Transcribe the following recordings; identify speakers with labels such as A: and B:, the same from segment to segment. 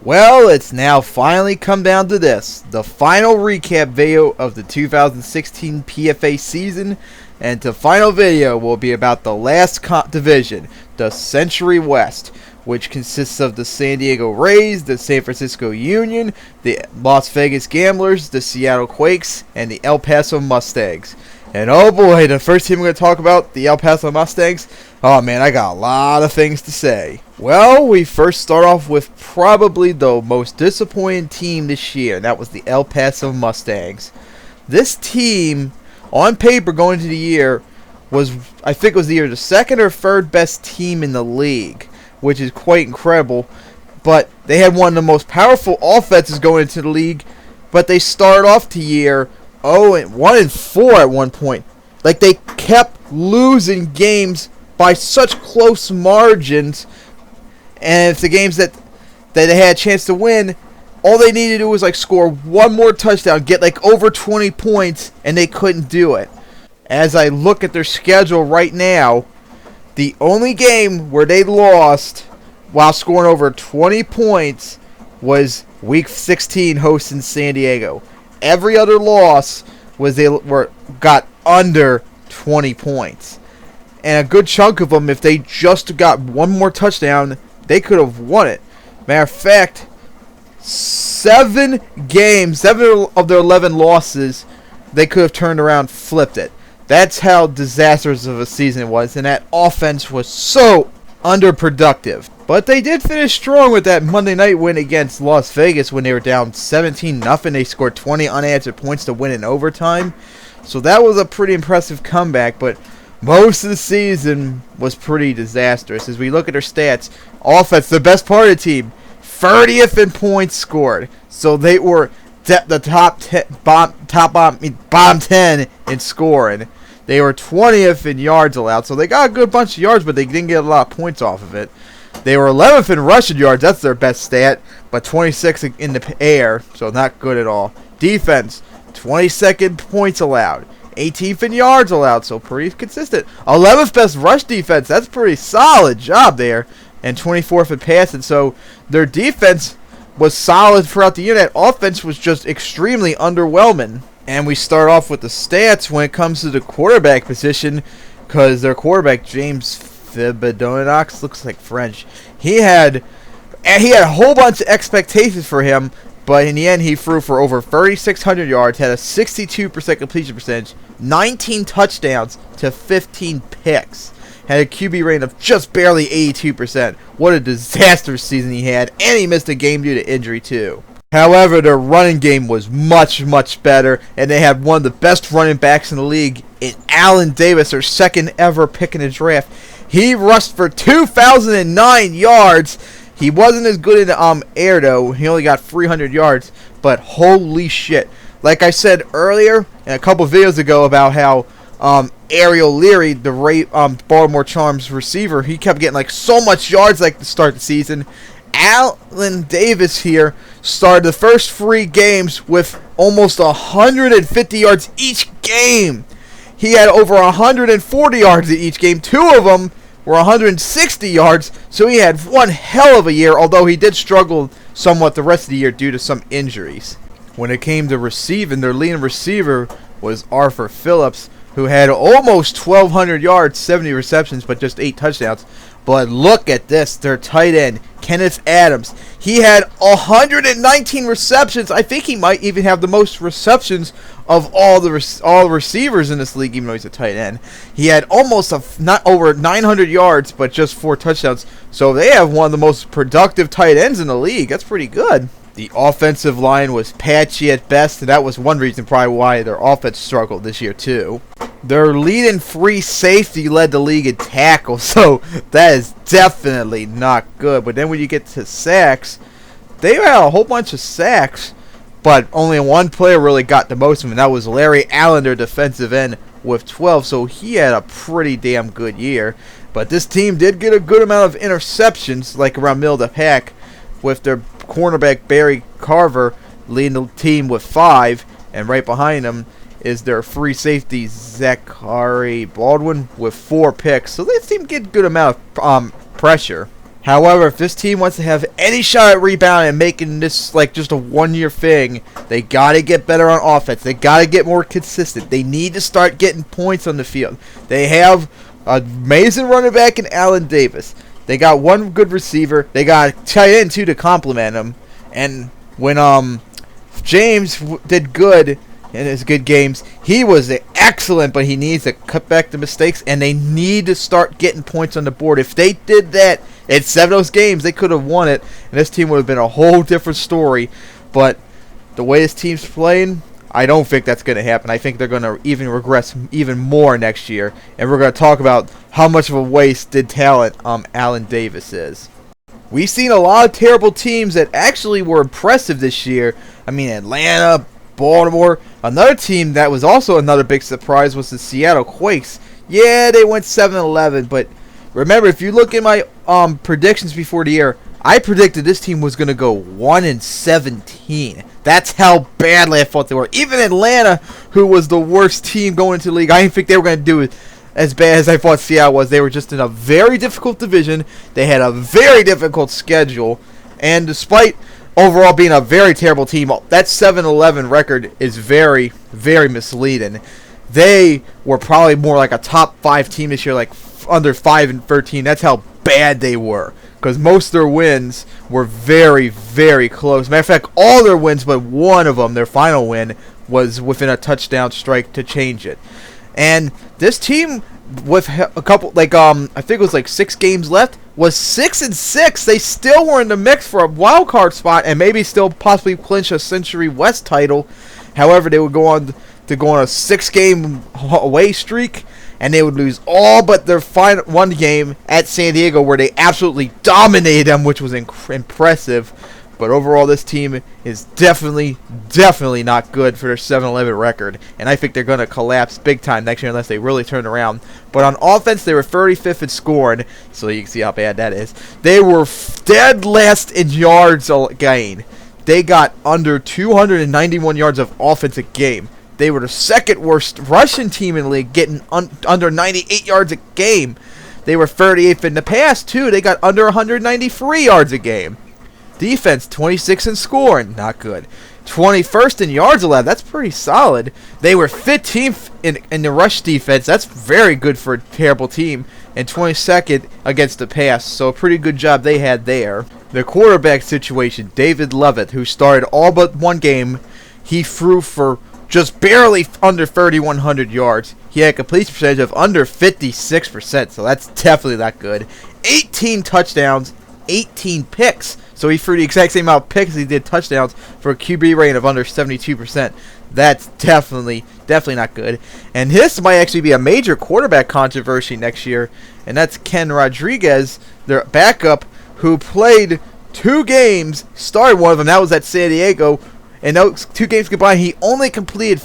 A: Well, it's now finally come down to this, the final recap video of the 2016 PFA season, and the final video will be about the last division, the Century West, which consists of the San Diego Rays, the San Francisco Union, the Las Vegas Gamblers, the Seattle Quakes, and the El Paso Mustangs. And oh boy, the first team I'm going to talk about, the El Paso Mustangs, oh man, I got a lot of things to say. Well, we first start off with probably the most disappointing team this year, and that was the El Paso Mustangs. This team, on paper going into the year, was, I think it was either the second or third best team in the league, which is quite incredible. But they had one of the most powerful offenses going into the league, but they started off the year 1-4 at one point. Like, they kept losing games by such close margins, and if the games that they had a chance to win, all they needed to do was like score one more touchdown, get like over 20 points, and they couldn't do it. As I look at their schedule right now, the only game where they lost while scoring over 20 points was Week 16 hosting San Diego. Every other loss was got under 20 points. And a good chunk of them, if they just got one more touchdown, they could have won it. Matter of fact, 7 of their 11 losses, they could have turned around, flipped it. That's how disastrous of a season it was, and that offense was so underproductive. But they did finish strong with that Monday night win against Las Vegas when they were down 17-0. They scored 20 unanswered points to win in overtime. So that was a pretty impressive comeback, but most of the season was pretty disastrous. As we look at their stats, offense, the best part of the team, 30th in points scored. So they were the bottom 10 in scoring. They were 20th in yards allowed, so they got a good bunch of yards, but they didn't get a lot of points off of it. They were 11th in rushing yards, that's their best stat, but 26th in the air, so not good at all. Defense, 22nd points allowed. 18th in yards allowed, so pretty consistent. 11th best rush defense, that's a pretty solid job there. And 24th in passing, so their defense was solid throughout the year. That offense was just extremely underwhelming. And we start off with the stats when it comes to the quarterback position, because their quarterback, James Thibodeaux, looks like French. He had a whole bunch of expectations for him, but in the end, he threw for over 3,600 yards, had a 62% completion percentage, 19 touchdowns to 15 picks. Had a QB rating of just barely 82%. What a disastrous season he had, and he missed a game due to injury too. However, their running game was much, much better, and they had one of the best running backs in the league in Allen Davis, their second ever pick in the draft. He rushed for 2,009 yards. He wasn't as good in the air, though. He only got 300 yards, but holy shit. Like I said earlier, and a couple videos ago, about how Ariel Leary, the Baltimore Charms receiver, he kept getting like so much yards like to start the season. Allen Davis here started the first 3 games with almost 150 yards each game. He had over 140 yards in each game. 2 of them were 160 yards, so he had one hell of a year, although he did struggle somewhat the rest of the year due to some injuries. When it came to receiving, their leading receiver was Arthur Phillips, who had almost 1,200 yards, 70 receptions, but just 8 touchdowns. But look at this, their tight end, Kenneth Adams. He had 119 receptions. I think he might even have the most receptions of all the receivers in this league, even though he's a tight end. He had almost not over 900 yards, but just 4 touchdowns. So they have one of the most productive tight ends in the league. That's pretty good. The offensive line was patchy at best, and that was one reason probably why their offense struggled this year too. Their leading free safety led the league in tackles, so that is definitely not good. But then when you get to sacks, they had a whole bunch of sacks, but only one player really got the most of them, and that was Larry Allen, their defensive end, with 12, so he had a pretty damn good year. But this team did get a good amount of interceptions, like around middle of the pack, with their cornerback Barry Carver leading the team with 5, and right behind him is their free safety Zachary Baldwin with 4 picks. So this team get a good amount of pressure. However, if this team wants to have any shot at rebounding and making this like just a one-year thing, they got to get better on offense. They got to get more consistent. They need to start getting points on the field. They have an amazing running back in Allen Davis. They got one good receiver. They got a tight end too to complement him. And when James did good in his good games, he was excellent, but he needs to cut back the mistakes, and they need to start getting points on the board. If they did that in 7 of those games, they could have won it, and this team would have been a whole different story. But the way this team's playing, I don't think that's going to happen. I think they're going to even regress even more next year, and we're going to talk about how much of a wasted talent Allen Davis is. We've seen a lot of terrible teams that actually were impressive this year. I mean, Atlanta, Baltimore. Another team that was also another big surprise was the Seattle Quakes. Yeah, they went 7-11, but remember, if you look at my predictions before the year, I predicted this team was going to go 1-17. That's how badly I thought they were. Even Atlanta, who was the worst team going into the league, I didn't think they were going to do it as bad as I thought Seattle was. They were just in a very difficult division. They had a very difficult schedule, and despite overall being a very terrible team, that 7-11 record is very, very misleading. They were probably more like a top 5 team this year, like under 5-13. That's how bad they were, because most of their wins were very, very close. Matter of fact, all their wins but one of them, their final win, was within a touchdown strike to change it. And this team, with a couple, I think it was 6 games left, was 6-6. They still were in the mix for a wild card spot and maybe still possibly clinch a Century West title. However, they would go on a 6-game away streak, and they would lose all but their final one game at San Diego, where they absolutely dominated them, which was impressive. But overall, this team is definitely not good for their 7-11 record, and I think they're going to collapse big time next year unless they really turn around. But on offense, they were 35th in scoring, so you can see how bad that is. They were dead last in yards gain. They got under 291 yards of offense a game. They were the second worst rushing team in the league, getting under 98 yards a game. They were 38th in the pass, too. They got under 193 yards a game. Defense, 26 in scoring, not good. 21st in yards allowed, that's pretty solid. They were 15th in the rush defense, that's very good for a terrible team. And 22nd against the pass, so a pretty good job they had there. The quarterback situation, David Levitt, who started all but one game, he threw for just barely under 3,100 yards. He had a completion percentage of under 56%, so that's definitely not good. 18 touchdowns, 18 picks. So he threw the exact same amount of picks as he did touchdowns for a QB rating of under 72%. That's definitely not good. And this might actually be a major quarterback controversy next year, and that's Ken Rodriguez, their backup, who played 2 games, started one of them, that was at San Diego, and those 2 games combined, he only completed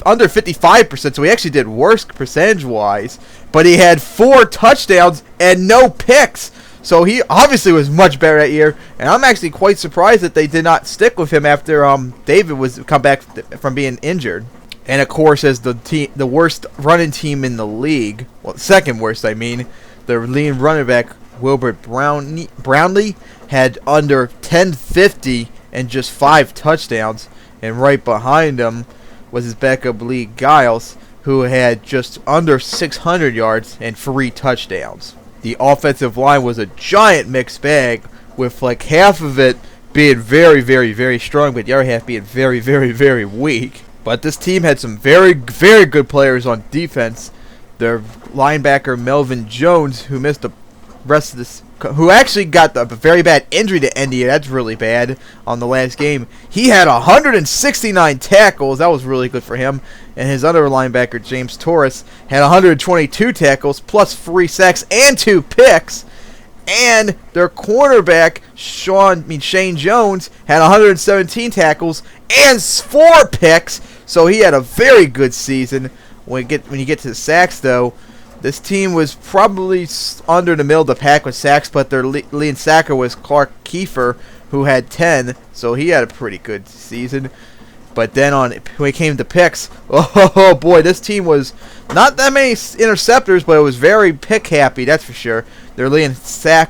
A: under 55%, so he actually did worse percentage-wise, but he had 4 touchdowns and no picks. So he obviously was much better that year, and I'm actually quite surprised that they did not stick with him after David was come back from being injured. And of course, as the worst running team in the league, well, second worst, I mean, the leading running back Wilbert Brownlee had under 1050 and just 5 touchdowns, and right behind him was his backup Lee Giles, who had just under 600 yards and 3 touchdowns. The offensive line was a giant mixed bag, with half of it being very, very, very strong, but the other half being very, very, very weak. But this team had some very, very good players on defense. Their linebacker Melvin Jones, who missed the rest of this, who actually got a very bad injury to end the year. That's really bad on the last game. He had 169 tackles. That was really good for him. And his other linebacker, James Torres, had 122 tackles, plus 3 sacks and 2 picks. And their cornerback, Shane Jones, had 117 tackles and 4 picks. So he had a very good season. When you get to the sacks, though, this team was probably under the middle of the pack with sacks, but their leading sacker was Clark Kiefer, who had 10, so he had a pretty good season. But then when it came to picks, oh boy, this team was not that many interceptors, but it was very pick happy, that's for sure. Their leading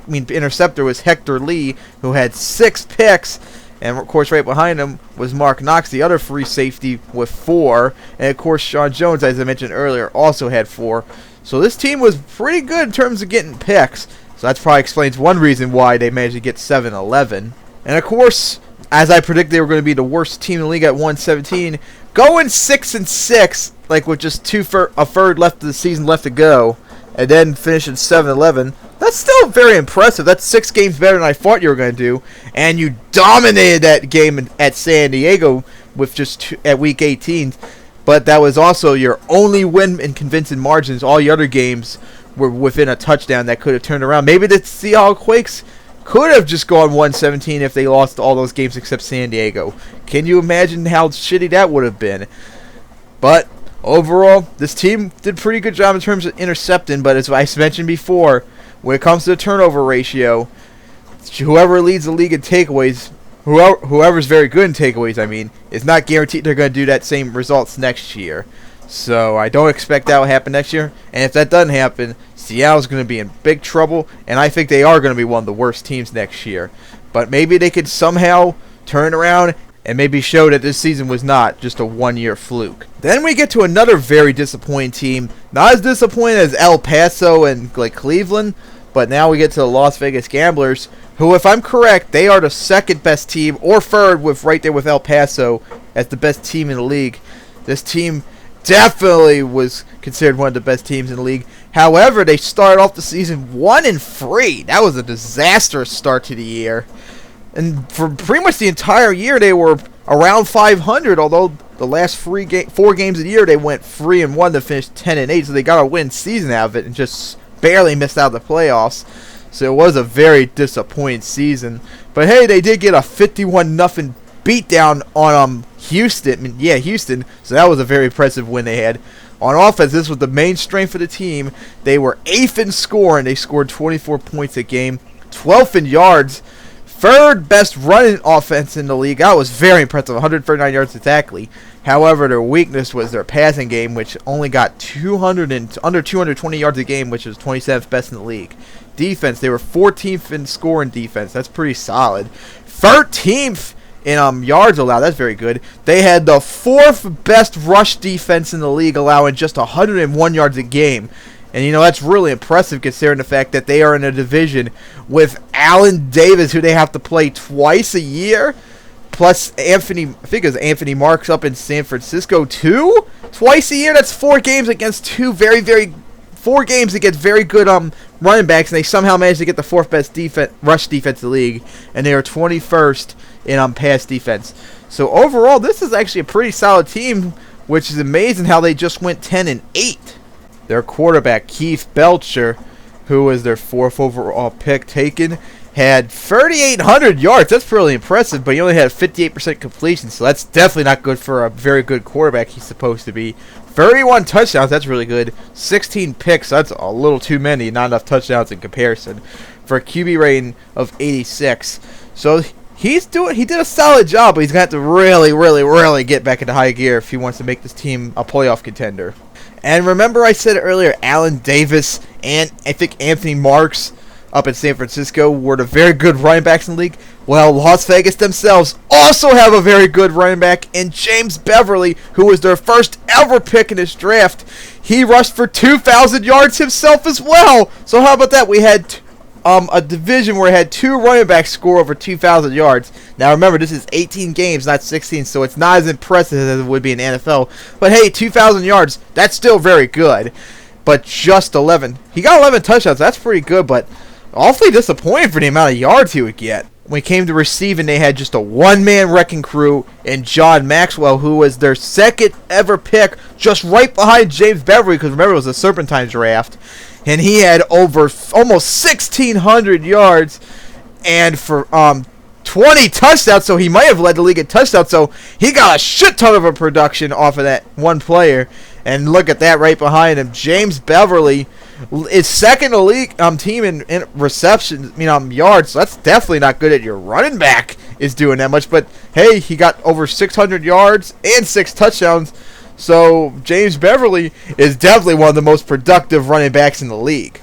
A: interceptor was Hector Lee, who had 6 picks. And, of course, right behind him was Mark Knox, the other free safety, with 4. And, of course, Sean Jones, as I mentioned earlier, also had 4. So this team was pretty good in terms of getting picks. So that probably explains one reason why they managed to get 7-11. And, of course, as I predicted they were going to be the worst team in the league at 117, going 6-6, like with just a third left of the season left to go, and then finishing 7-11. That's still very impressive. That's 6 games better than I thought you were going to do. And you dominated that game at San Diego with just at Week 18. But that was also your only win in convincing margins. All your other games were within a touchdown that could have turned around. Maybe the Seattle Quakes could have just gone 117 if they lost all those games except San Diego. Can you imagine how shitty that would have been? But overall, this team did a pretty good job in terms of intercepting. But as I mentioned before, when it comes to the turnover ratio, whoever leads the league in takeaways, whoever's very good in takeaways, is not guaranteed they're going to do that same results next year. So I don't expect that will happen next year. And if that doesn't happen, Seattle's going to be in big trouble. And I think they are going to be one of the worst teams next year. But maybe they could somehow turn around and maybe show that this season was not just a one-year fluke. Then we get to another very disappointing team. Not as disappointing as El Paso and Cleveland, but now we get to the Las Vegas Gamblers, who, if I'm correct, they are the second best team, or third, right there with El Paso as the best team in the league. This team definitely was considered one of the best teams in the league. However, they started off the season 1-3. That was a disastrous start to the year. And for pretty much the entire year, they were around 500, although the last 4 games of the year, they went 3-1 to finish 10-8, so they got a win season out of it and just barely missed out the playoffs. So it was a very disappointing season. But hey, they did get a 51-0 beatdown on Houston. Houston. So that was a very impressive win they had. On offense, this was the main strength of the team. They were 8th in scoring. They scored 24 points a game, 12th in yards. 3rd best running offense in the league. That was very impressive, 139 yards exactly. However, their weakness was their passing game, which only got under 220 yards a game, which is 27th best in the league. Defense, they were 14th in scoring defense. That's pretty solid. 13th in yards allowed. That's very good. They had the 4th best rush defense in the league, allowing just 101 yards a game. And, that's really impressive considering the fact that they are in a division with Allen Davis, who they have to play twice a year, plus Anthony Marks up in San Francisco, too? Twice a year? That's 4 games against 2 4 games against very good running backs, and they somehow managed to get the 4th best rush defense in the league, and they are 21st in pass defense. So, overall, this is actually a pretty solid team, which is amazing how they just went 10-8. Their quarterback, Keith Belcher, who was their 4th overall pick taken, had 3,800 yards. That's really impressive, but he only had 58% completion, so that's definitely not good for a very good quarterback he's supposed to be. 31 touchdowns, that's really good. 16 picks, that's a little too many, not enough touchdowns in comparison, for a QB rating of 86. So he did a solid job, but he's going to have to really get back into high gear if he wants to make this team a playoff contender. And remember I said earlier, Allen Davis and I think Anthony Marks up in San Francisco were the very good running backs in the league? Well, Las Vegas themselves also have a very good running back in James Beverly, who was their first ever pick in this draft. He rushed for 2,000 yards himself as well. So how about that? We had a division where it had 2 running backs score over 2,000 yards. Now remember, this is 18 games, not 16, so it's not as impressive as it would be in the NFL. But hey, 2,000 yards, that's still very good. But just 11. He got 11 touchdowns, that's pretty good, but awfully disappointing for the amount of yards he would get. When it came to receiving, they had just a one-man wrecking crew in John Maxwell, who was their 2nd ever pick, just right behind James Beverly, because remember, it was a Serpentine draft. And he had over almost 1,600 yards and for 20 touchdowns, so he might have led the league in touchdowns. So he got a shit ton of a production off of that one player. And look at that right behind him. James Beverly is 2nd in the league team in receptions, yards. So that's definitely not good at your running back is doing that much. But hey, he got over 600 yards and 6 touchdowns. So James Beverly is definitely one of the most productive running backs in the league.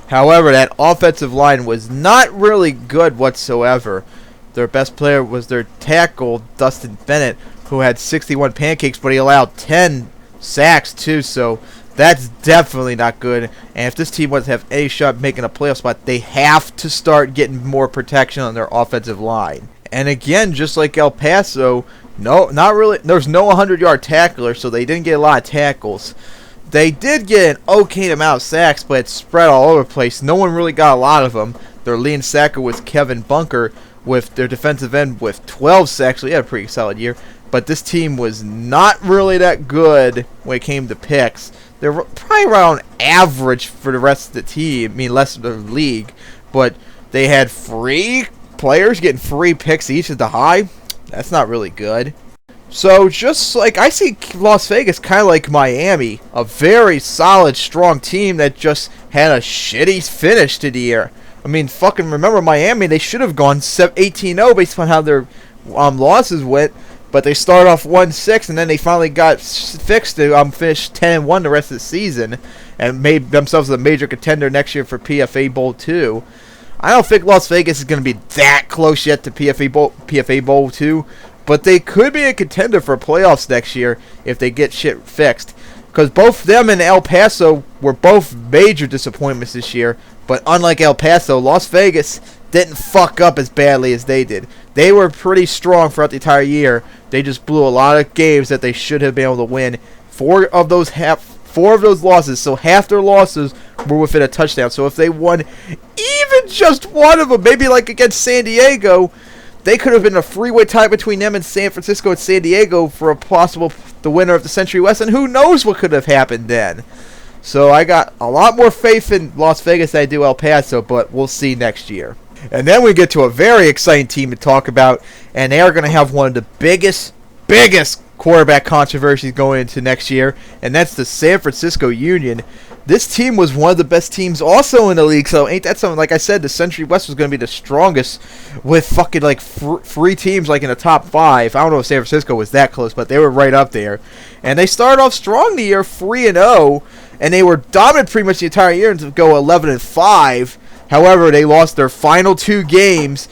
A: However, that offensive line was not really good whatsoever. Their best player was their tackle, Dustin Bennett, who had 61 pancakes, but he allowed 10 sacks too, so that's definitely not good. And if this team wants to have any shot at making a playoff spot, they have to start getting more protection on their offensive line. And again, just like El Paso, not really. There's no 100-yard tackler, so they didn't get a lot of tackles. They did get an okay amount of sacks, but it's spread all over the place. No one really got a lot of them. Their leading sacker was Kevin Bunker, with their defensive end with 12 sacks. So he had a pretty solid year. But this team was not really that good when it came to picks. They're probably around average for the rest of the team. I mean, less of the league. But they had free players getting free picks each at the high. That's not really good. So just like I see Las Vegas kind of like Miami, a very solid, strong team that just had a shitty finish to the year. I mean, fucking remember Miami, they should have gone 18-0 based on how their losses went, but they started off 1-6 and then they finally got fixed to finish 10-1 the rest of the season and made themselves a major contender next year for PFA Bowl 2. I don't think Las Vegas is going to be that close yet to PFA Bowl 2, but they could be a contender for playoffs next year if they get shit fixed. Because both them and El Paso were both major disappointments this year. But unlike El Paso, Las Vegas didn't fuck up as badly as they did. They were pretty strong throughout the entire year. They just blew a lot of games that they should have been able to win. Four of those losses, so half their losses were within a touchdown. So if they won even just one of them, maybe like against San Diego, they could have been a freeway tie between them and San Francisco and San Diego for the winner of the Century West, and who knows what could have happened then. So I got a lot more faith in Las Vegas than I do El Paso, but we'll see next year. And then we get to a very exciting team to talk about, and they are going to have one of the biggest quarterback controversies going into next year, and that's the San Francisco Union. This team was one of the best teams also in the league, so ain't that something? Like I said, the Century West was going to be the strongest with fucking like three teams like in the top 5. I don't know if San Francisco was that close, but they were right up there. And they started off strong the year, 3-0, and they were dominant pretty much the entire year to go 11-5. However, they lost their final 2 games.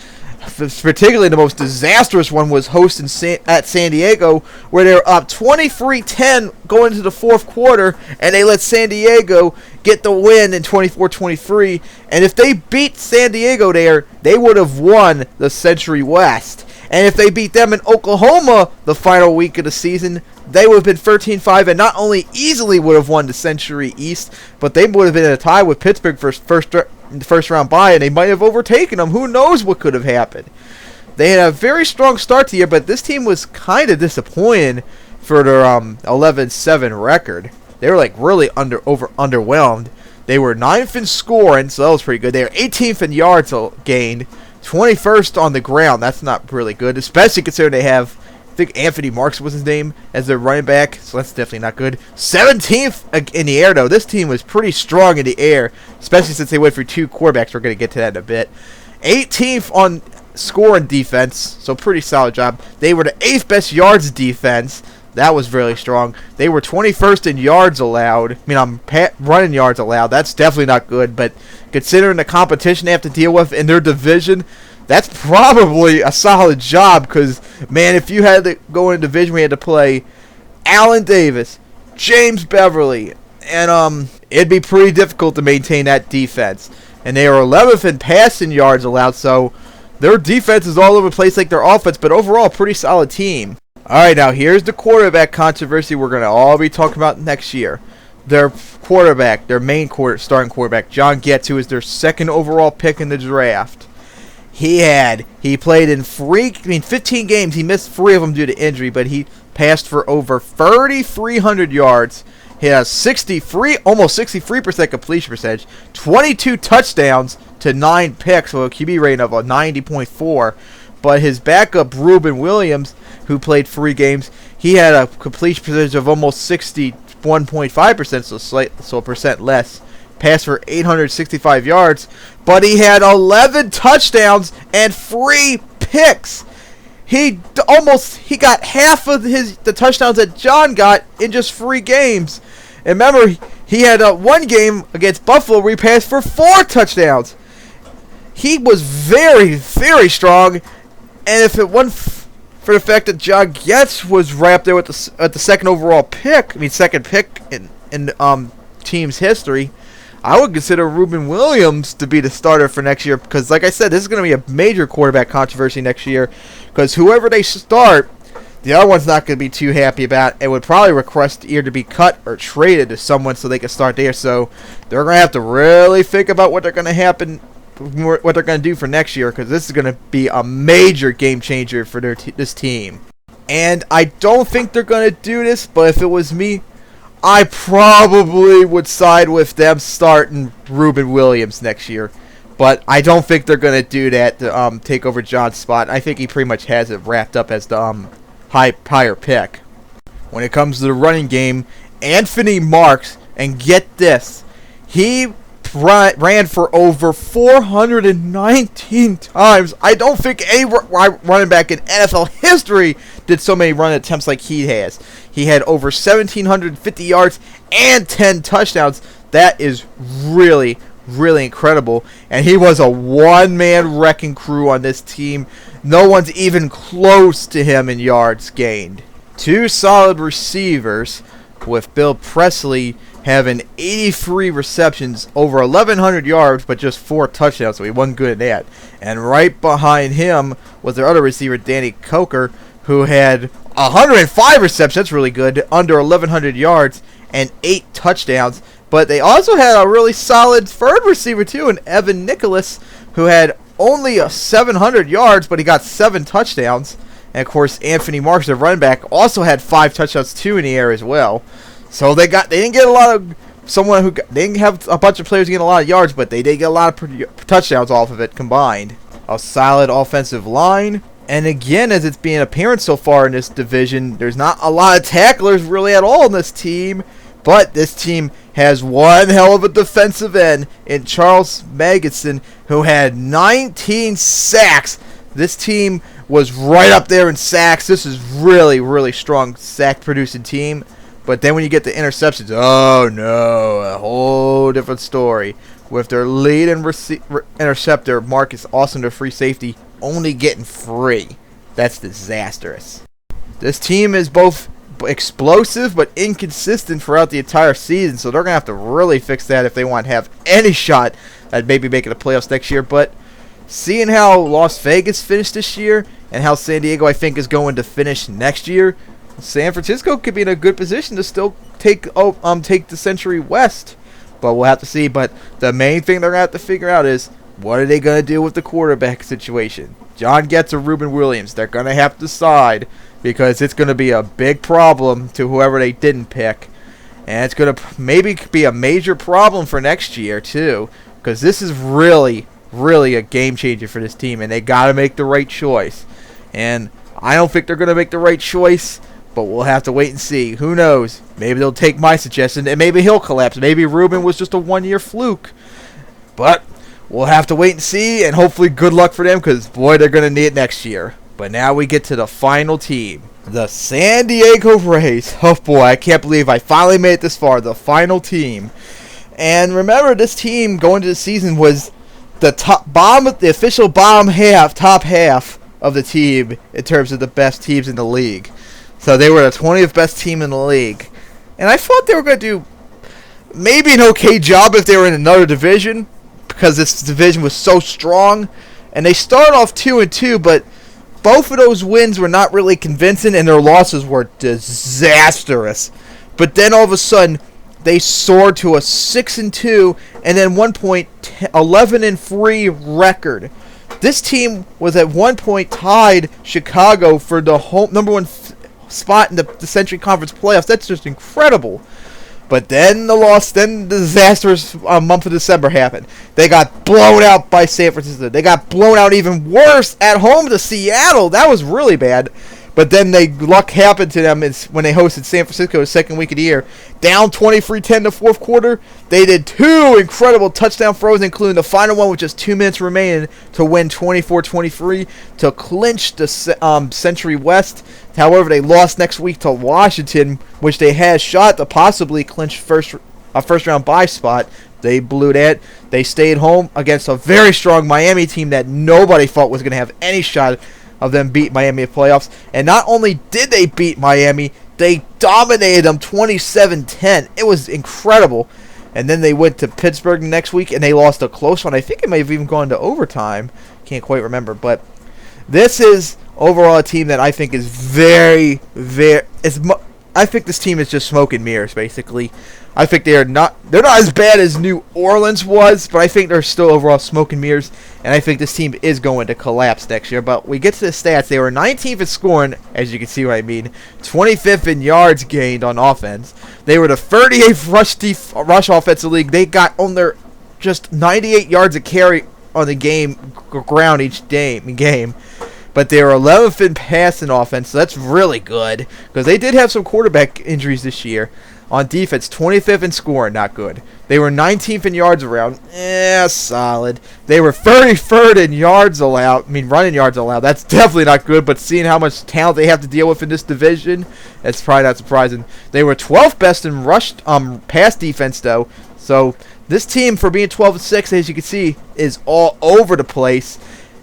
A: Particularly the most disastrous one was hosting at San Diego, where they were up 23-10 going into the 4th quarter, and they let San Diego get the win in 24-23. And if they beat San Diego there, they would have won the Century West. And if they beat them in Oklahoma the final week of the season, they would have been 13-5 and not only easily would have won the Century East, but they would have been in a tie with Pittsburgh for first round bye, and they might have overtaken them. Who knows what could have happened? They had a very strong start to the year, but this team was kind of disappointing for their 11-7 record. They were like really underwhelmed. They were 9th in scoring, so that was pretty good. They were 18th in yards gained, 21st on the ground. That's not really good, especially considering they have, I think Anthony Marks was his name, as their running back, so that's definitely not good. 17th in the air, though. This team was pretty strong in the air, especially since they went through 2 quarterbacks. We're going to get to that in a bit. 18th on scoring defense, so pretty solid job. They were the 8th best yards defense. That was really strong. They were 21st in yards allowed. Running yards allowed. That's definitely not good, but considering the competition they have to deal with in their division, that's probably a solid job, because, man, if you had to go in a division where you had to play Allen Davis, James Beverly, and it'd be pretty difficult to maintain that defense. And they are 11th in passing yards allowed, so their defense is all over the place like their offense, but overall, a pretty solid team. Alright, now here's the quarterback controversy we're going to all be talking about next year. Their quarterback, their main starting quarterback, John Getz, who is their 2nd overall pick in the draft. He played in 15 games. He missed 3 of them due to injury, but he passed for over 3,300 yards. He has almost 63% completion percentage, 22 touchdowns to 9 picks, with a QB rating of a 90.4. But his backup, Ruben Williams, who played 3 games, he had a completion percentage of almost 61.5%, so a percent less. Passed for 865 yards, but he had 11 touchdowns and 3 picks. he got half of the touchdowns that John got in just 3 games. And remember, he had one game against Buffalo where he passed for 4 touchdowns. He was very, very strong. And if it wasn't for the fact that John Getz was right up there with the second overall pick, second pick in team's history, I would consider Ruben Williams to be the starter for next year, because like I said, this is going to be a major quarterback controversy next year, because whoever they start, the other one's not going to be too happy about, and would probably request either to be cut or traded to someone so they can start there. So they're going to have to really think about what they're going to do for next year, because this is going to be a major game changer for this team. And I don't think they're going to do this, but if it was me, I probably would side with them starting Ruben Williams next year. But I don't think they're going to do that to take over John's spot. I think he pretty much has it wrapped up as the higher pick. When it comes to the running game, Anthony Marks, and get this, he ran for over 419 times. I don't think any running back in NFL history did so many run attempts like he has. He had over 1,750 yards and 10 touchdowns. That is really, really incredible. And he was a one-man wrecking crew on this team. No one's even close to him in yards gained. 2 solid receivers, with Bill Presley having 83 receptions, over 1,100 yards, but just 4 touchdowns, so he wasn't good at that. And right behind him was their other receiver, Danny Coker, who had 105 receptions, that's really good, under 1,100 yards, and 8 touchdowns. But they also had a really solid third receiver, too, in Evan Nicholas, who had only 700 yards, but he got 7 touchdowns. And, of course, Anthony Marks, their running back, also had 5 touchdowns, too, in the air as well. So they didn't get a lot of they didn't have a bunch of players getting a lot of yards, but they did get a lot of touchdowns off of it combined. A solid offensive line. And again, as it's being apparent so far in this division, there's not a lot of tacklers really at all in this team. But this team has one hell of a defensive end in Charles Magidson, who had 19 sacks. This team was right up there in sacks. This is really, really strong sack-producing team. But then when you get the interceptions, oh no, a whole different story. With their lead and interceptor, Marcus Austin, their free safety, only getting 3. That's disastrous. This team is both explosive but inconsistent throughout the entire season, so they're going to have to really fix that if they want to have any shot at maybe making the playoffs next year. But seeing how Las Vegas finished this year and how San Diego, I think, is going to finish next year, San Francisco could be in a good position to still take the Century West. But we'll have to see. But the main thing they're going to have to figure out is, what are they going to do with the quarterback situation? John Getz or Ruben Williams? They're going to have to decide, because it's going to be a big problem to whoever they didn't pick. And it's going to maybe be a major problem for next year, too. Because this is really, really a game changer for this team. And they got to make the right choice. And I don't think they're going to make the right choice. But we'll have to wait and see. Who knows? Maybe they'll take my suggestion, and maybe he'll collapse. Maybe Ruben was just a one-year fluke. But we'll have to wait and see, and hopefully good luck for them, because, boy, they're going to need it next year. But now we get to the final team. The San Diego Rays. Oh, boy, I can't believe I finally made it this far. The final team. And remember, this team going into the season was the the official top half of the team in terms of the best teams in the league. So they were the 20th best team in the league. And I thought they were going to do maybe an okay job if they were in another division, because this division was so strong. And they started off 2-2, but both of those wins were not really convincing, and their losses were disastrous. But then all of a sudden, they soared to a 6-2, and then 11-3 record. This team was at one point tied Chicago for the number 1 spot in the Century Conference playoffs. That's just incredible. But then the disastrous month of December happened. They got blown out by San Francisco. They got blown out even worse at home to Seattle. That was really bad. But then luck happened to them when they hosted San Francisco the second week of the year. Down 23-10 in the fourth quarter. They did 2 incredible touchdown throws, including the final one with just 2 minutes remaining to win 24-23 to clinch the Century West. However, they lost next week to Washington, which they had a shot to possibly clinch a first-round bye spot. They blew that. They stayed home against a very strong Miami team that nobody thought was going to have any shot of them beat Miami in the playoffs. And not only did they beat Miami, they dominated them 27-10. It was incredible. And then they went to Pittsburgh next week, and they lost a close one. I think it may have even gone to overtime. Can't quite remember. But this is overall a team that I think is very, very... I think this team is just smoke and mirrors, basically. I think they're not as bad as New Orleans was, but I think they're still overall smoke and mirrors, and I think this team is going to collapse next year. But we get to the stats. They were 19th in scoring, as you can see what I mean, 25th in yards gained on offense. They were the 38th rush offensive league. They got on their just 98 yards a carry on the ground each game. But they were 11th in passing offense, so that's really good, because they did have some quarterback injuries this year. On defense, 25th in scoring, not good. They were 19th in yards around, solid. They were 33rd in yards allowed, running yards allowed. That's definitely not good, but seeing how much talent they have to deal with in this division, that's probably not surprising. They were 12th best in pass defense, though. So this team, for being 12-6, as you can see, is all over the place.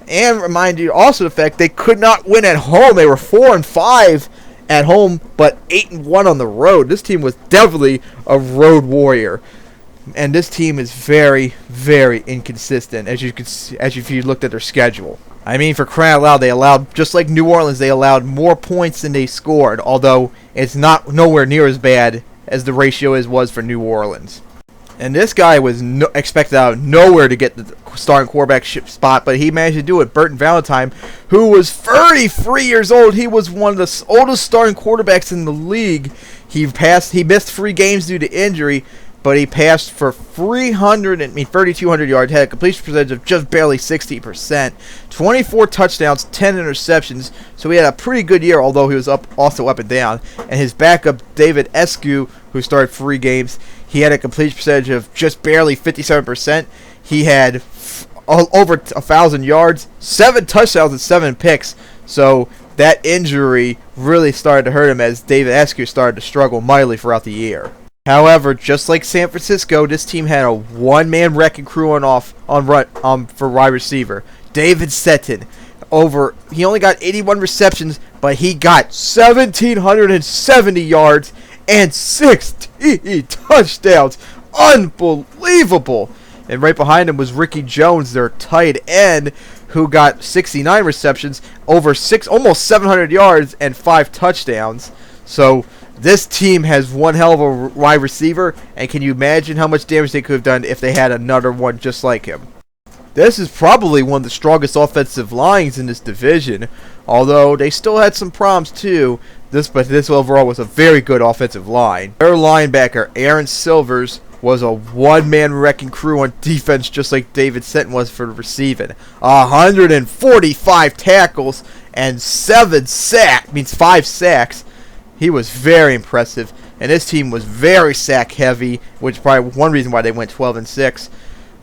A: And remind you also the fact they could not win at home. They were 4-5 at home, but 8-1 on the road. This team was definitely a road warrior, and this team is very, very inconsistent. As if you looked at their schedule. For crying out loud, they allowed, just like New Orleans, they allowed more points than they scored. Although it's nowhere near as bad as the ratio was for New Orleans. And this guy was expected out of nowhere to get the starting quarterback spot, but he managed to do it. Burton Valentine, who was 33 years old, he was one of the oldest starting quarterbacks in the league. He missed 3 games due to injury, but he passed for 3,200 yards, had a completion percentage of just barely 60%, 24 touchdowns, 10 interceptions. So he had a pretty good year, although he was also up and down. And his backup, David Eskew, who started 3 games, he had a completion percentage of just barely 57%. He had over 1,000 yards, 7 touchdowns, and 7 picks. So that injury really started to hurt him as David Eskew started to struggle mightily throughout the year. However, just like San Francisco, this team had a one-man wrecking crew for wide receiver. David Setton, he only got 81 receptions, but he got 1,770 yards and 16 touchdowns. Unbelievable! And right behind him was Ricky Jones, their tight end, who got 69 receptions, almost 700 yards, and 5 touchdowns. So this team has one hell of a wide receiver, and can you imagine how much damage they could have done if they had another one just like him? This is probably one of the strongest offensive lines in this division, although they still had some problems too. But this overall was a very good offensive line. Their linebacker, Aaron Silvers, was a one-man wrecking crew on defense, just like David Setton was for receiving. 145 tackles and 5 sacks. He was very impressive, and this team was very sack-heavy, which is probably one reason why they went 12-6.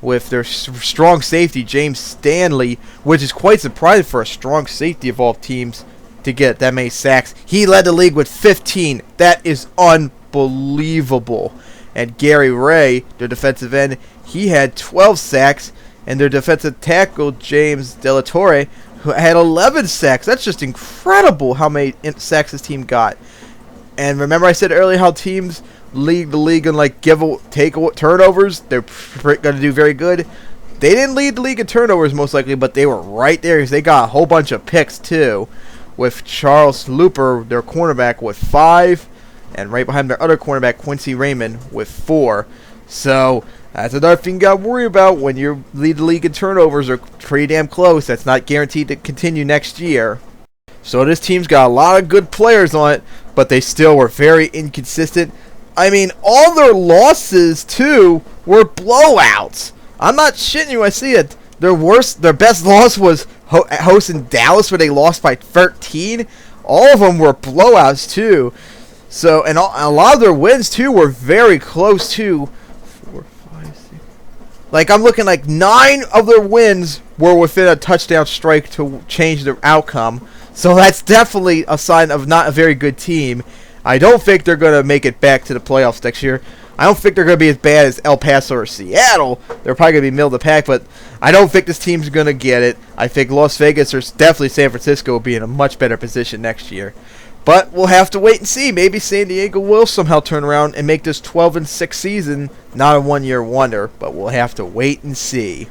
A: With their strong safety, James Stanley, which is quite surprising for a strong safety of all teams to get that many sacks. He led the league with 15. That is unbelievable. And Gary Ray, their defensive end, he had 12 sacks, and their defensive tackle, James Delatorre, who had 11 sacks. That's just incredible how many sacks this team got. And remember I said earlier how teams lead the league in take turnovers? They're going to do very good. They didn't lead the league in turnovers most likely, but they were right there because they got a whole bunch of picks too. With Charles Looper, their cornerback, with 5, and right behind their other cornerback, Quincy Raymond, with 4. So that's another thing you got to worry about when you lead the league in turnovers are pretty damn close. That's not guaranteed to continue next year. So this team's got a lot of good players on it, but they still were very inconsistent. All their losses, too, were blowouts. I'm not shitting you, I see it. Their best loss was hosting Dallas where they lost by 13. All of them were blowouts too. So, and a lot of their wins too were very close too. 4, 5, 6. Like, I'm looking like 9 of their wins were within a touchdown strike to change the outcome. So that's definitely a sign of not a very good team. I don't think they're going to make it back to the playoffs next year. I don't think they're going to be as bad as El Paso or Seattle. They're probably going to be middle of the pack, but I don't think this team's going to get it. I think Las Vegas or definitely San Francisco will be in a much better position next year. But we'll have to wait and see. Maybe San Diego will somehow turn around and make this 12-6 season not a one-year wonder, but we'll have to wait and see.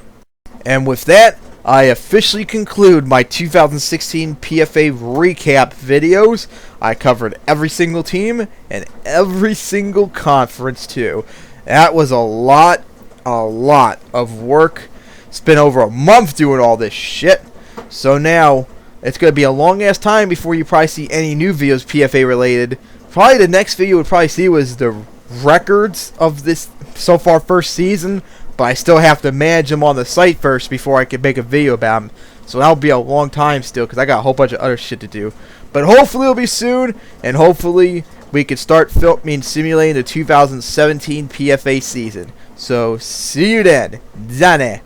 A: And with that, I officially conclude my 2016 PFA recap videos. I covered every single team and every single conference too. That was a lot of work. It's been over a month doing all this shit. So now, it's going to be a long ass time before you probably see any new videos PFA related. Probably the next video would probably see was the records of this so far first season. But I still have to manage them on the site first before I can make a video about them. So that'll be a long time still because I got a whole bunch of other shit to do. But hopefully it'll be soon. And hopefully we can start simulating the 2017 PFA season. So see you then. Zane.